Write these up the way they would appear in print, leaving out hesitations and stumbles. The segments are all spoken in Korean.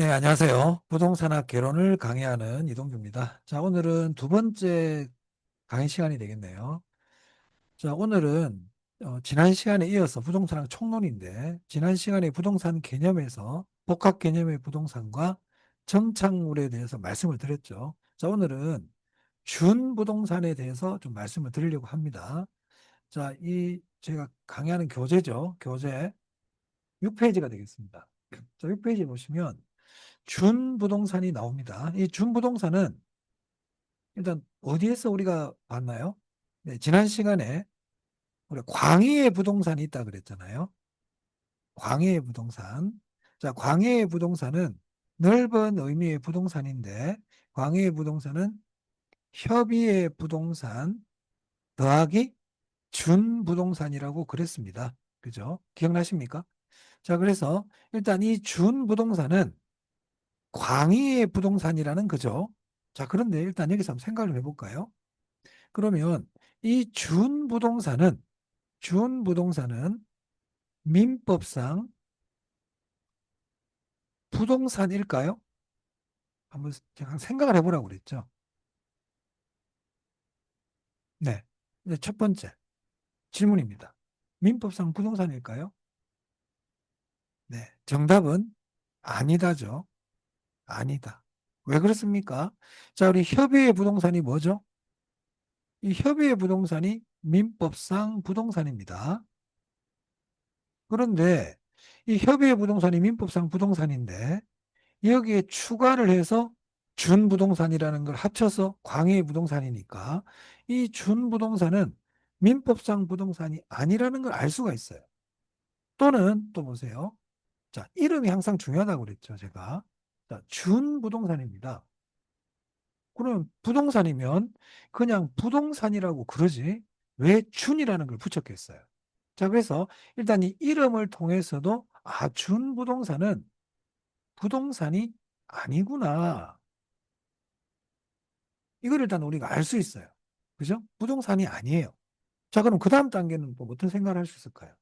네, 안녕하세요. 부동산학 개론을 강의하는 이동규입니다. 자, 오늘은 두 번째 강의 시간이 되겠네요. 자, 오늘은 지난 시간에 이어서 부동산학 총론인데, 지난 시간에 부동산 개념에서 복합 개념의 부동산과 정착물에 대해서 말씀을 드렸죠. 자, 오늘은 준부동산에 대해서 좀 말씀을 드리려고 합니다. 자, 제가 강의하는 교재죠. 교재 6페이지가 되겠습니다. 자, 6페이지 보시면 준부동산이 나옵니다. 이 준부동산은 일단 어디에서 우리가 봤나요? 네, 지난 시간에 우리 광해의 부동산이 있다 그랬잖아요. 광해의 부동산. 자, 광해의 부동산은 넓은 의미의 부동산인데 광해의 부동산은 협의의 부동산 더하기 준부동산이라고 그랬습니다. 그죠? 기억나십니까? 자, 그래서 일단 이 준부동산은 광의의 부동산이라는 거죠. 자, 그런데 일단 여기서 한번 생각을 해볼까요? 그러면 이 준부동산은 민법상 부동산일까요? 한번 제가 생각을 해보라고 그랬죠. 네. 이제 첫 번째 질문입니다. 민법상 부동산일까요? 네. 정답은 아니다죠. 아니다. 왜 그렇습니까? 자, 우리 협의의 부동산이 뭐죠? 이 협의의 부동산이 민법상 부동산입니다. 그런데 이 협의의 부동산이 민법상 부동산인데 여기에 추가를 해서 준부동산이라는 걸 합쳐서 광해의 부동산이니까 이 준부동산은 민법상 부동산이 아니라는 걸 알 수가 있어요. 또는 또 보세요. 자, 이름이 항상 중요하다고 그랬죠, 제가. 자, 준부동산입니다. 그럼 부동산이면 그냥 부동산이라고 그러지 왜 준이라는 걸 붙였겠어요? 자, 그래서 일단 이 이름을 통해서도 준부동산은 부동산이 아니구나. 이걸 일단 우리가 알 수 있어요. 그죠? 부동산이 아니에요. 자, 그럼 그 다음 단계는 뭐 어떤 생각을 할 수 있을까요?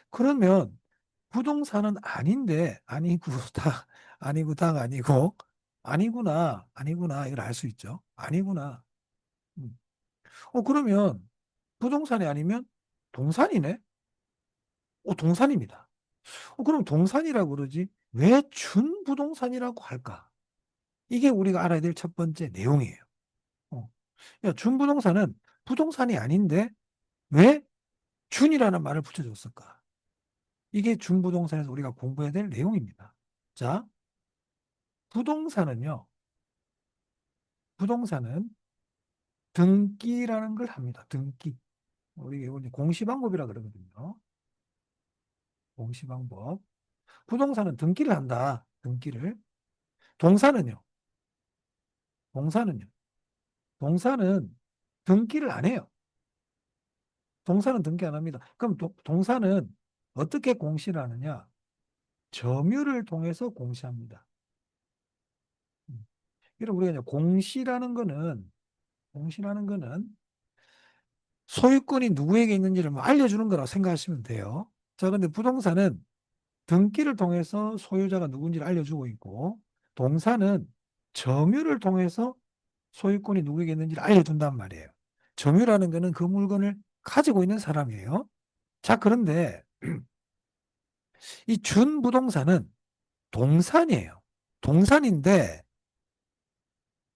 그러면 부동산은 아닌데, 아니고, 다, 아니고, 다 아니고, 아니구나, 이걸 알 수 있죠. 아니구나. 음. 그러면 부동산이 아니면 동산이네? 동산입니다. 그럼 동산이라고 그러지? 왜 준부동산이라고 할까? 이게 우리가 알아야 될 첫 번째 내용이에요. 어. 야, 준부동산은 부동산이 아닌데 왜 준이라는 말을 붙여줬을까? 이게 준부동산에서 우리가 공부해야 될 내용입니다. 자, 부동산은요, 부동산은 등기라는 걸 합니다. 등기. 우리 이걸 공시방법이라 그러거든요. 공시방법. 부동산은 등기를 한다. 등기를. 동사는요, 동사는요, 동사는 등기를 안 해요. 동사는 등기 안 합니다. 그럼 동사는 어떻게 공시를 하느냐? 점유를 통해서 공시합니다. 그럼 우리가 이제 공시라는 거는 소유권이 누구에게 있는지를 뭐 알려주는 거라고 생각하시면 돼요. 자, 근데 부동산은 등기를 통해서 소유자가 누군지를 알려주고 있고, 동사는 점유를 통해서 소유권이 누구에게 있는지를 알려준단 말이에요. 점유라는 거는 그 물건을 가지고 있는 사람이에요. 자, 그런데 이 준부동산은 동산이에요. 동산인데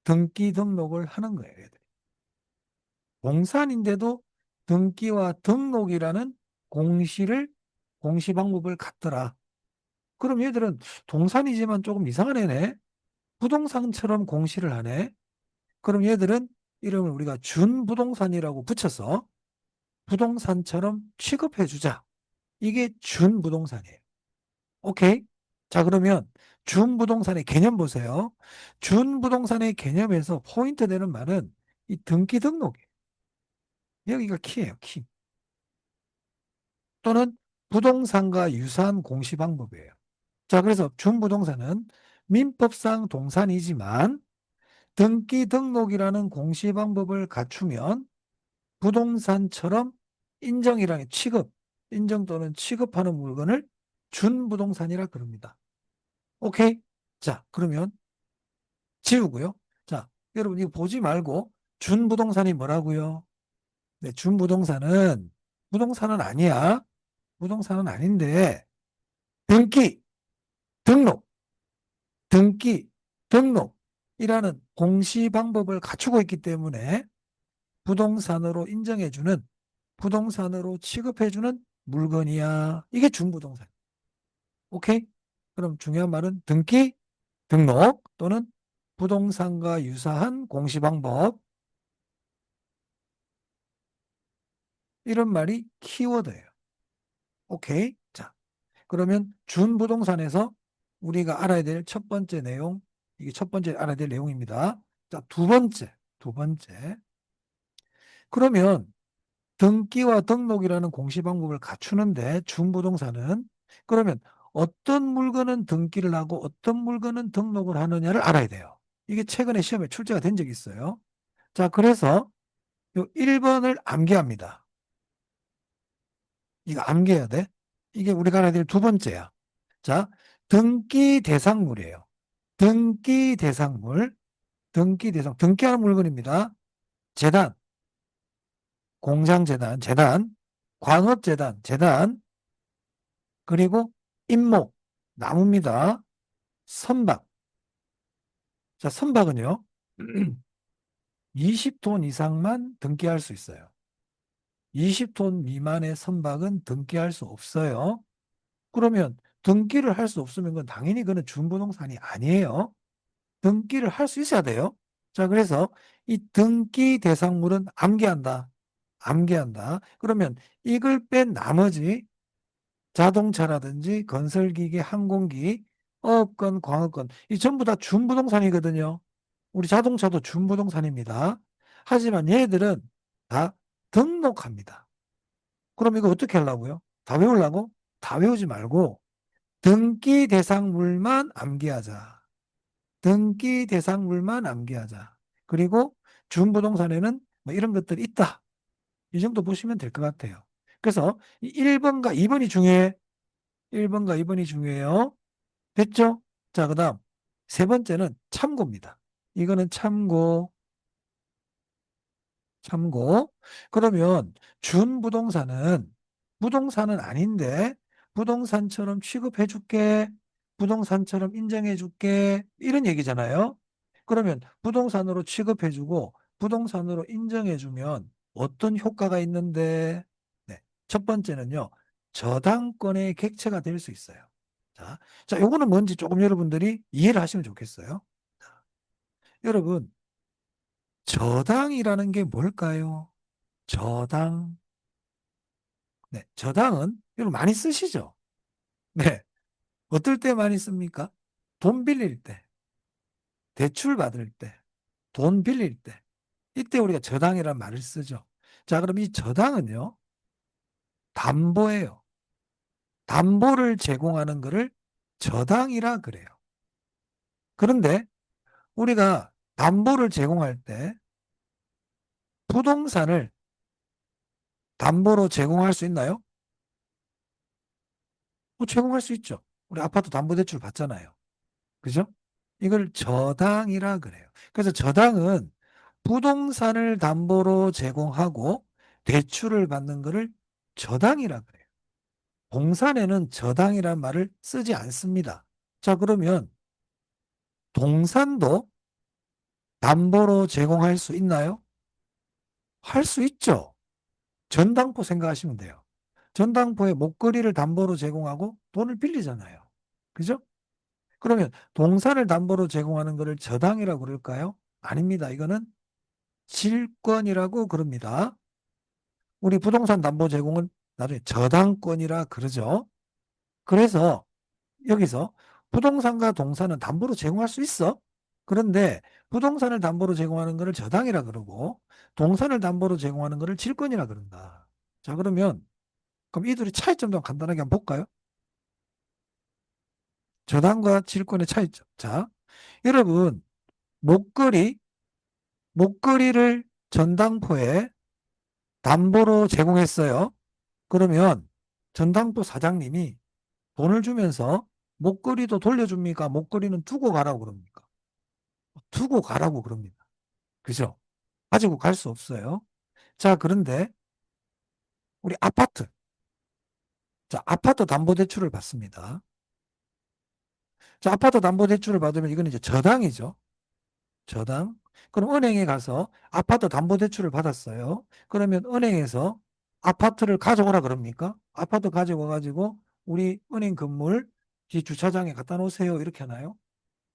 등기 등록을 하는 거예요. 얘들이. 동산인데도 등기와 등록이라는 공시 방법을 갖더라. 그럼 얘들은 동산이지만 조금 이상한 애네. 부동산처럼 공시를 하네. 그럼 얘들은 이름을 우리가 준부동산이라고 붙여서 부동산처럼 취급해 주자. 이게 준부동산이에요. 오케이? 자, 그러면 준부동산의 개념 보세요. 준부동산의 개념에서 포인트 되는 말은 이 등기 등록이에요. 여기가 키예요, 키. 또는 부동산과 유사한 공시 방법이에요. 자, 그래서 준부동산은 민법상 동산이지만 등기 등록이라는 공시 방법을 갖추면 부동산처럼 인정이라는 인정 또는 취급하는 물건을 준부동산이라 그럽니다. 오케이? 자, 그러면 지우고요. 자, 여러분 이거 보지 말고 준부동산이 뭐라고요? 네, 준부동산은 부동산은 아니야. 부동산은 아닌데 등기, 등록, 등기, 등록이라는 공시 방법을 갖추고 있기 때문에 부동산으로 인정해주는 부동산으로 취급해주는 물건이야. 이게 준부동산. 오케이? 그럼 중요한 말은 등기, 등록 또는 부동산과 유사한 공시 방법 이런 말이 키워드예요. 오케이? 자, 그러면 준부동산에서 우리가 알아야 될 첫 번째 내용, 이게 첫 번째 알아야 될 내용입니다. 자, 두 번째. 그러면 등기와 등록이라는 공시 방법을 갖추는데 준부동산은 그러면 어떤 물건은 등기를 하고 어떤 물건은 등록을 하느냐를 알아야 돼요. 이게 최근에 시험에 출제가 된 적이 있어요. 자, 그래서 요 1번을 암기합니다. 이거 암기해야 돼. 이게 우리가 알아야 될 두 번째야. 자, 등기 대상물이에요. 등기 대상물, 등기하는 물건입니다. 재단, 공장재단, 광업재단, 그리고 임목, 나무입니다. 선박. 자, 선박은요, 20톤 이상만 등기할 수 있어요. 20톤 미만의 선박은 등기할 수 없어요. 그러면 등기를 할 수 없으면 그건 당연히 그는 준부동산이 아니에요. 등기를 할 수 있어야 돼요. 자, 그래서 이 등기 대상물은 암기한다. 암기한다. 그러면 이걸 뺀 나머지 자동차라든지 건설기계, 항공기, 어업권, 광업권 이 전부 다 준부동산이거든요. 우리 자동차도 준부동산입니다. 하지만 얘들은 다 등록합니다. 그럼 이거 어떻게 하려고요? 다 외우려고? 다 외우지 말고 등기 대상물만 암기하자. 등기 대상물만 암기하자. 그리고 준부동산에는 뭐 이런 것들이 있다. 이 정도 보시면 될 것 같아요. 그래서 1번과 2번이 중요해. 1번과 2번이 중요해요. 됐죠? 자, 그 다음 세 번째는 참고입니다. 이거는 참고. 그러면 준부동산은 부동산은 아닌데 부동산처럼 취급해줄게. 부동산처럼 인정해줄게. 이런 얘기잖아요. 그러면 부동산으로 취급해주고 부동산으로 인정해주면 어떤 효과가 있는데? 네. 첫 번째는요. 저당권의 객체가 될 수 있어요. 자, 요거는 뭔지 조금 여러분들이 이해를 하시면 좋겠어요. 자, 여러분, 저당이라는 게 뭘까요? 저당. 네, 저당은 여러분 많이 쓰시죠? 네. 어떨 때 많이 씁니까? 돈 빌릴 때, 대출 받을 때, 돈 빌릴 때. 이때 우리가 저당이라는 말을 쓰죠. 자, 그럼 이 저당은요, 담보예요. 담보를 제공하는 것을 저당이라 그래요. 그런데 우리가 담보를 제공할 때 부동산을 담보로 제공할 수 있나요? 뭐 제공할 수 있죠. 우리 아파트 담보대출 받잖아요. 그죠? 이걸 저당이라 그래요. 그래서 저당은 부동산을 담보로 제공하고 대출을 받는 것을 저당이라 그래요. 동산에는 저당이라는 말을 쓰지 않습니다. 자, 그러면 동산도 담보로 제공할 수 있나요? 할 수 있죠. 전당포 생각하시면 돼요. 전당포에 목걸이를 담보로 제공하고 돈을 빌리잖아요. 그죠? 그러면 동산을 담보로 제공하는 것을 저당이라고 그럴까요? 아닙니다. 이거는 질권이라고 그럽니다. 우리 부동산 담보 제공은 나중에 저당권이라 그러죠. 그래서 여기서 부동산과 동산은 담보로 제공할 수 있어. 그런데 부동산을 담보로 제공하는 것을 저당이라 그러고 동산을 담보로 제공하는 것을 질권이라 그런다. 자, 그럼 이들의 차이점도 간단하게 한번 볼까요? 저당과 질권의 차이점. 자, 여러분 목걸이를 전당포에 담보로 제공했어요. 그러면 전당포 사장님이 돈을 주면서 목걸이도 돌려줍니까? 목걸이는 두고 가라고 그럽니까? 두고 가라고 그럽니다. 그죠? 가지고 갈 수 없어요. 자, 그런데 우리 아파트. 자, 아파트 담보대출을 받습니다. 자, 아파트 담보대출을 받으면 이건 이제 저당이죠. 저당. 그럼 은행에 가서 아파트 담보대출을 받았어요. 그러면 은행에서 아파트를 가져오라 그럽니까? 아파트 가지고 가지고 우리 은행 건물 이 주차장에 갖다 놓으세요. 이렇게 하나요?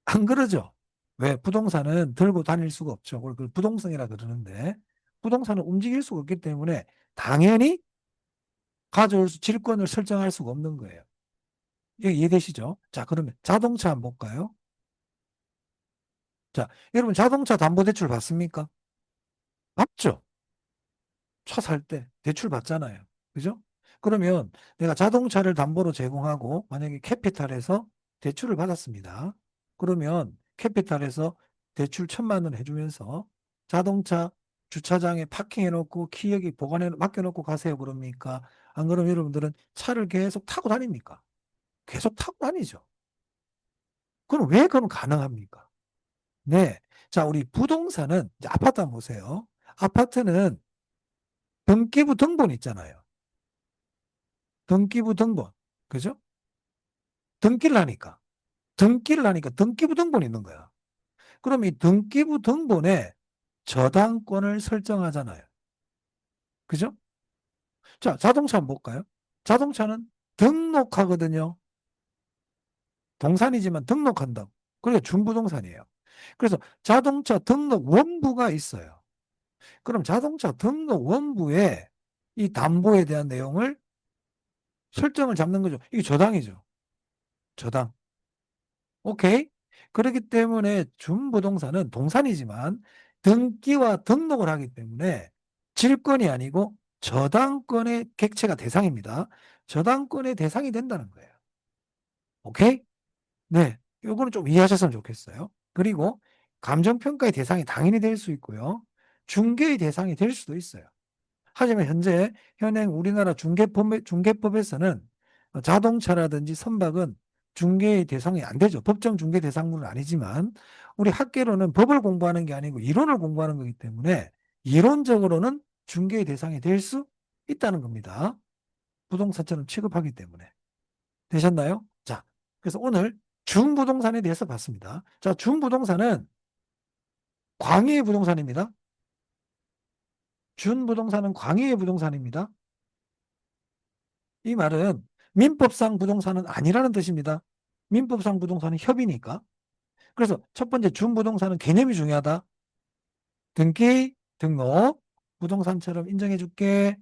안 그러죠. 왜? 부동산은 들고 다닐 수가 없죠. 그걸 부동산이라 그러는데 부동산은 움직일 수가 없기 때문에 당연히 질권을 설정할 수가 없는 거예요. 이게 이해되시죠? 자, 그러면 자동차 한번 볼까요? 자, 여러분 자동차 담보대출 받습니까? 받죠. 차 살 때 대출 받잖아요. 그죠? 그러면 내가 자동차를 담보로 제공하고 만약에 캐피탈에서 대출을 받았습니다. 그러면 캐피탈에서 대출 1,000만 원 해주면서 자동차 주차장에 파킹해놓고 키 여기 보관해 맡겨놓고 가세요 그럽니까? 안 그러면 여러분들은 차를 계속 타고 다닙니까? 계속 타고 다니죠. 그럼 왜 그럼 가능합니까? 네. 자, 우리 부동산은 이제 아파트 한번 보세요. 아파트는 등기부 등본 있잖아요. 등기부 등본. 그죠? 등기를 하니까. 등기를 하니까 등기부 등본이 있는 거야. 그럼 이 등기부 등본에 저당권을 설정하잖아요. 그죠? 자, 자동차 한번 볼까요? 자동차는 등록하거든요. 동산이지만 등록한다고. 그러니까 준부동산이에요. 그래서 자동차 등록 원부가 있어요. 그럼 자동차 등록 원부에 이 담보에 대한 내용을 설정을 잡는 거죠. 이게 저당이죠. 저당. 오케이? 그렇기 때문에 준부동산은 동산이지만 등기와 등록을 하기 때문에 질권이 아니고 저당권의 객체가 대상입니다. 저당권의 대상이 된다는 거예요. 오케이? 네. 요거는 좀 이해하셨으면 좋겠어요. 그리고 감정평가의 대상이 당연히 될 수 있고요. 중개의 대상이 될 수도 있어요. 하지만 현재 현행 우리나라 중개법에서는 자동차라든지 선박은 중개의 대상이 안 되죠. 법정 중개 대상물은 아니지만 우리 학계로는 법을 공부하는 게 아니고 이론을 공부하는 거기 때문에 이론적으로는 중개의 대상이 될 수 있다는 겁니다. 부동산처럼 취급하기 때문에. 되셨나요? 자, 그래서 오늘 준부동산에 대해서 봤습니다. 자, 준부동산은 광해의 부동산입니다. 준부동산은 광해의 부동산입니다. 이 말은 민법상 부동산은 아니라는 뜻입니다. 민법상 부동산은 협의니까. 그래서 첫 번째 준부동산은 개념이 중요하다. 등기, 등록, 부동산처럼 인정해 줄게.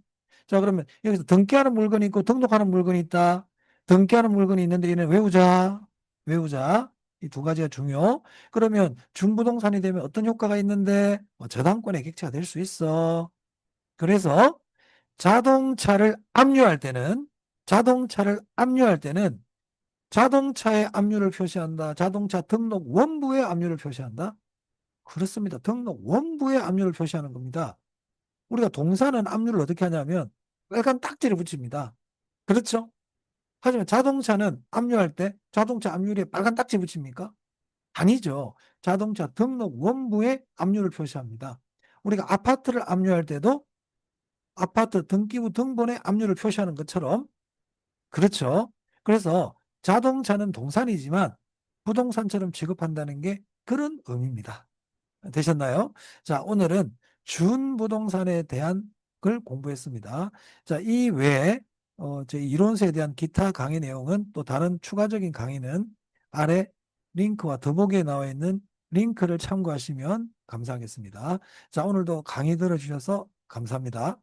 자, 그러면 여기서 등기하는 물건이 있고 등록하는 물건이 있다. 등기하는 물건이 있는데 얘는 외우자. 외우자. 이 두 가지가 중요. 그러면 준부동산이 되면 어떤 효과가 있는데 저당권의 객체가 될 수 있어. 그래서 자동차를 압류할 때는 자동차의 압류를 표시한다. 자동차 등록 원부의 압류를 표시한다. 그렇습니다. 등록 원부의 압류를 표시하는 겁니다. 우리가 동사는 압류를 어떻게 하냐면 빨간 딱지를 붙입니다. 그렇죠? 하지만 자동차는 압류할 때 자동차 압류에 빨간 딱지 붙입니까? 아니죠. 자동차 등록 원부의 압류를 표시합니다. 우리가 아파트를 압류할 때도 아파트 등기부 등본에 압류를 표시하는 것처럼 그렇죠. 그래서 자동차는 동산이지만 부동산처럼 취급한다는 게 그런 의미입니다. 되셨나요? 자, 오늘은 준부동산에 대한 걸 공부했습니다. 자, 이 외에 제 이론서에 대한 기타 강의 내용은 또 다른 추가적인 강의는 아래 링크와 더보기에 나와 있는 링크를 참고하시면 감사하겠습니다. 자, 오늘도 강의 들어주셔서 감사합니다.